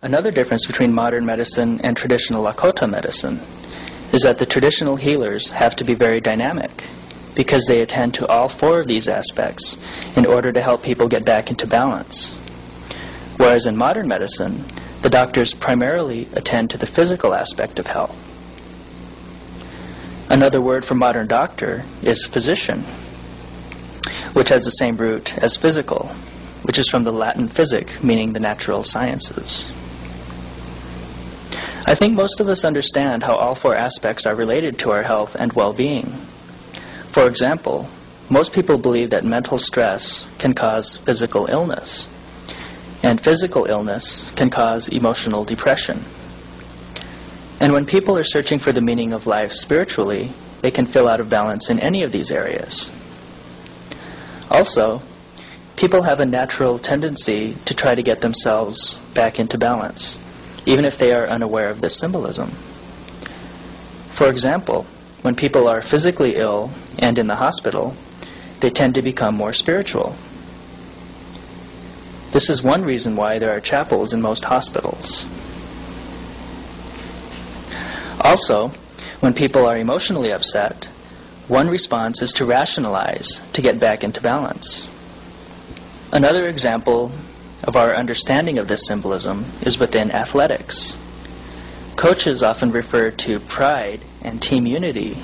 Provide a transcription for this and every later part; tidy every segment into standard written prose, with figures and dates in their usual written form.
Another difference between modern medicine and traditional Lakota medicine is that the traditional healers have to be very dynamic because they attend to all four of these aspects in order to help people get back into balance. Whereas in modern medicine, the doctors primarily attend to the physical aspect of health. Another word for modern doctor is physician, which has the same root as physical, which is from the Latin physic, meaning the natural sciences. I think most of us understand how all four aspects are related to our health and well-being. For example, most people believe that mental stress can cause physical illness, and physical illness can cause emotional depression. And when people are searching for the meaning of life spiritually, they can feel out of balance in any of these areas. Also, people have a natural tendency to try to get themselves back into balance, even if they are unaware of this symbolism. For example, when people are physically ill and in the hospital, they tend to become more spiritual. This is one reason why there are chapels in most hospitals. Also, when people are emotionally upset, one response is to rationalize to get back into balance. Another example of our understanding of this symbolism is within athletics. Coaches often refer to pride and team unity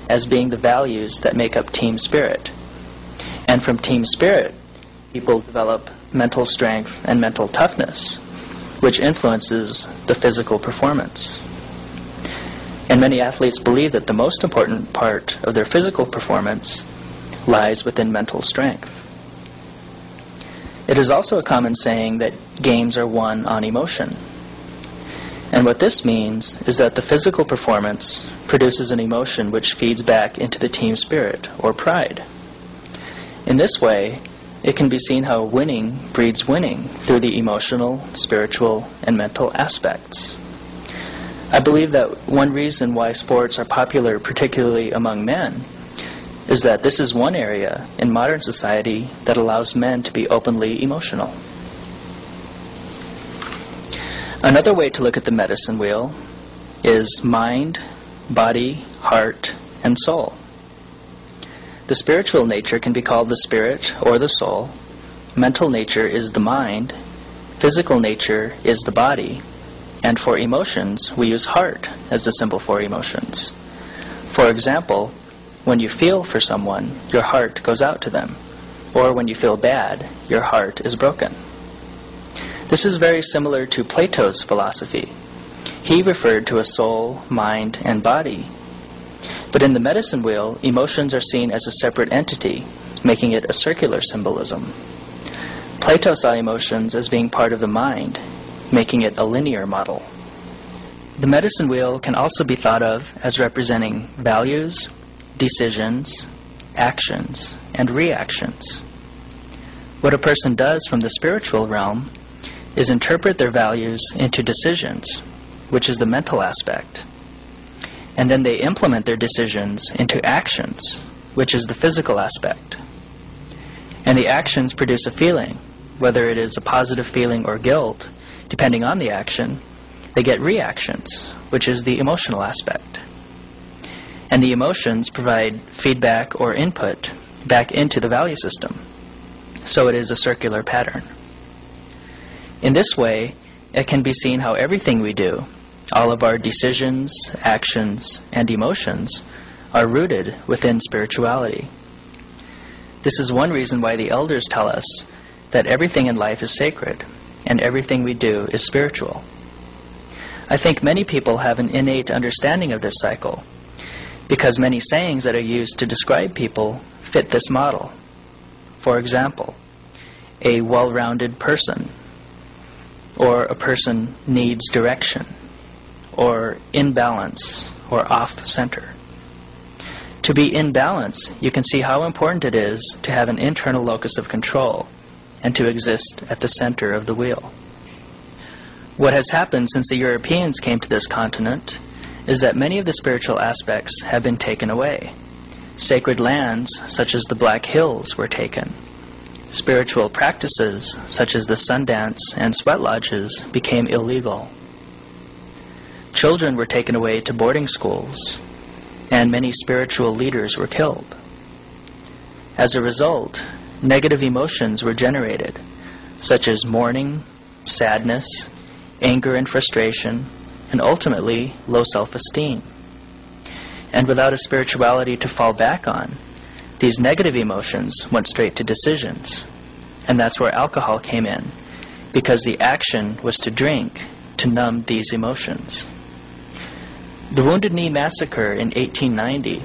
as being the values that make up team spirit. And from team spirit, people develop mental strength and mental toughness, which influences the physical performance. And many athletes believe that the most important part of their physical performance lies within mental strength. It is also a common saying that games are won on emotion. And what this means is that the physical performance produces an emotion which feeds back into the team spirit, or pride. In this way, it can be seen how winning breeds winning through the emotional, spiritual, and mental aspects. I believe that one reason why sports are popular, particularly among men, is that this is one area in modern society that allows men to be openly emotional. Another way to look at the medicine wheel is mind, body, heart, and soul. The spiritual nature can be called the spirit or the soul. Mental nature is the mind. Physical nature is the body. And for emotions, we use heart as the symbol for emotions. For example, when you feel for someone, your heart goes out to them. Or when you feel bad, your heart is broken. This is very similar to Plato's philosophy. He referred to a soul, mind, and body. But in the medicine wheel, emotions are seen as a separate entity, making it a circular symbolism. Plato saw emotions as being part of the mind, making it a linear model. The medicine wheel can also be thought of as representing values, decisions, actions, and reactions. What a person does from the spiritual realm is interpret their values into decisions, which is the mental aspect. And then they implement their decisions into actions, which is the physical aspect. And the actions produce a feeling, whether it is a positive feeling or guilt. Depending on the action, they get reactions, which is the emotional aspect. And the emotions provide feedback or input back into the value system. So it is a circular pattern. In this way, it can be seen how everything we do, all of our decisions, actions, and emotions, are rooted within spirituality. This is one reason why the elders tell us that everything in life is sacred, and everything we do is spiritual. I think many people have an innate understanding of this cycle, because many sayings that are used to describe people fit this model. For example, a well-rounded person, or a person needs direction, or in balance, or off-center. To be in balance, you can see how important it is to have an internal locus of control and to exist at the center of the wheel. What has happened since the Europeans came to this continent is that many of the spiritual aspects have been taken away. Sacred lands, such as the Black Hills, were taken. spiritual practices such as the sun dance and sweat lodges became illegal. Children were taken away to boarding schools, and many spiritual leaders were killed. As a result, negative emotions were generated, such as mourning, sadness, anger and frustration, and ultimately low self-esteem. And without a spirituality to fall back on, these negative emotions went straight to decisions. And that's where alcohol came in, because the action was to drink to numb these emotions. The Wounded Knee Massacre in 1890,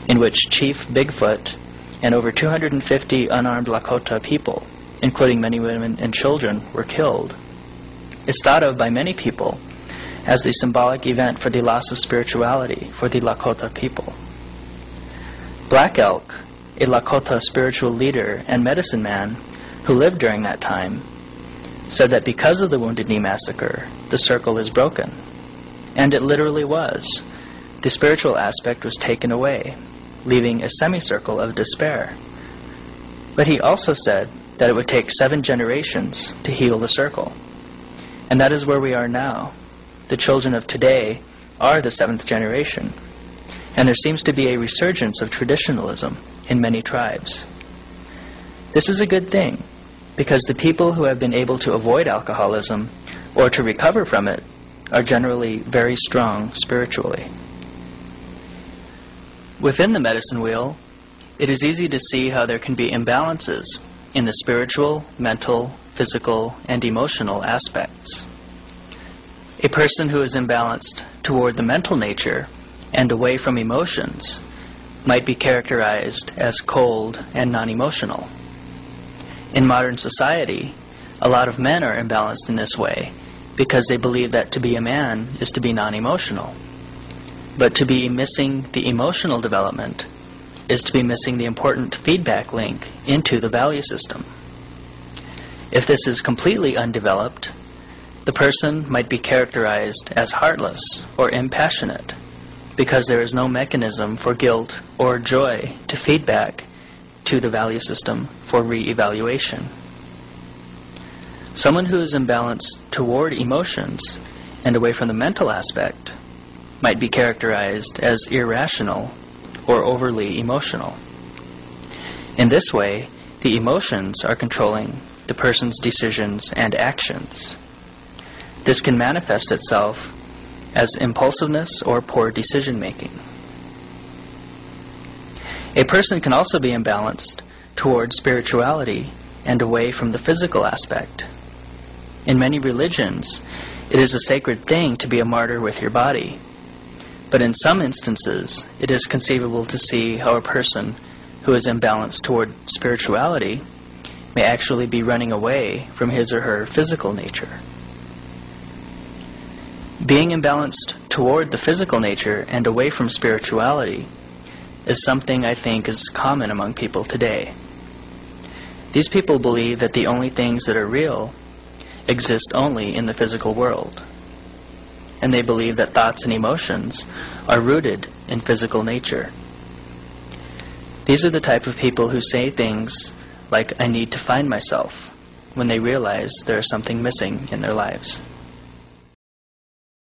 in which Chief Bigfoot and over 250 unarmed Lakota people, including many women and children, were killed, is thought of by many people as the symbolic event for the loss of spirituality for the Lakota people. Black Elk, a Lakota spiritual leader and medicine man who lived during that time, said that because of the Wounded Knee Massacre, the circle is broken. And it literally was. The spiritual aspect was taken away, leaving a semicircle of despair. But he also said that it would take 7 generations to heal the circle. And that is where we are now. The children of today are the 7th generation. And there seems to be a resurgence of traditionalism in many tribes. This is a good thing, because the people who have been able to avoid alcoholism or to recover from it are generally very strong spiritually. Within the medicine wheel, it is easy to see how there can be imbalances in the spiritual, mental, physical, and emotional aspects. A person who is imbalanced toward the mental nature and away from emotions might be characterized as cold and non-emotional. In modern society, a lot of men are imbalanced in this way because they believe that to be a man is to be non-emotional. But to be missing the emotional development is to be missing the important feedback link into the value system. If this is completely undeveloped, the person might be characterized as heartless or impassionate because there is no mechanism for guilt or joy to feedback to the value system for re-evaluation. Someone who is imbalanced toward emotions and away from the mental aspect might be characterized as irrational or overly emotional. In this way, the emotions are controlling the person's decisions and actions. This can manifest itself as impulsiveness or poor decision-making. A person can also be imbalanced toward spirituality and away from the physical aspect. In many religions, it is a sacred thing to be a martyr with your body. But in some instances, it is conceivable to see how a person who is imbalanced toward spirituality may actually be running away from his or her physical nature. Being imbalanced toward the physical nature and away from spirituality is something I think is common among people today. These people believe that the only things that are real exist only in the physical world. And they believe that thoughts and emotions are rooted in physical nature. These are the type of people who say things like, "I need to find myself," when they realize there is something missing in their lives.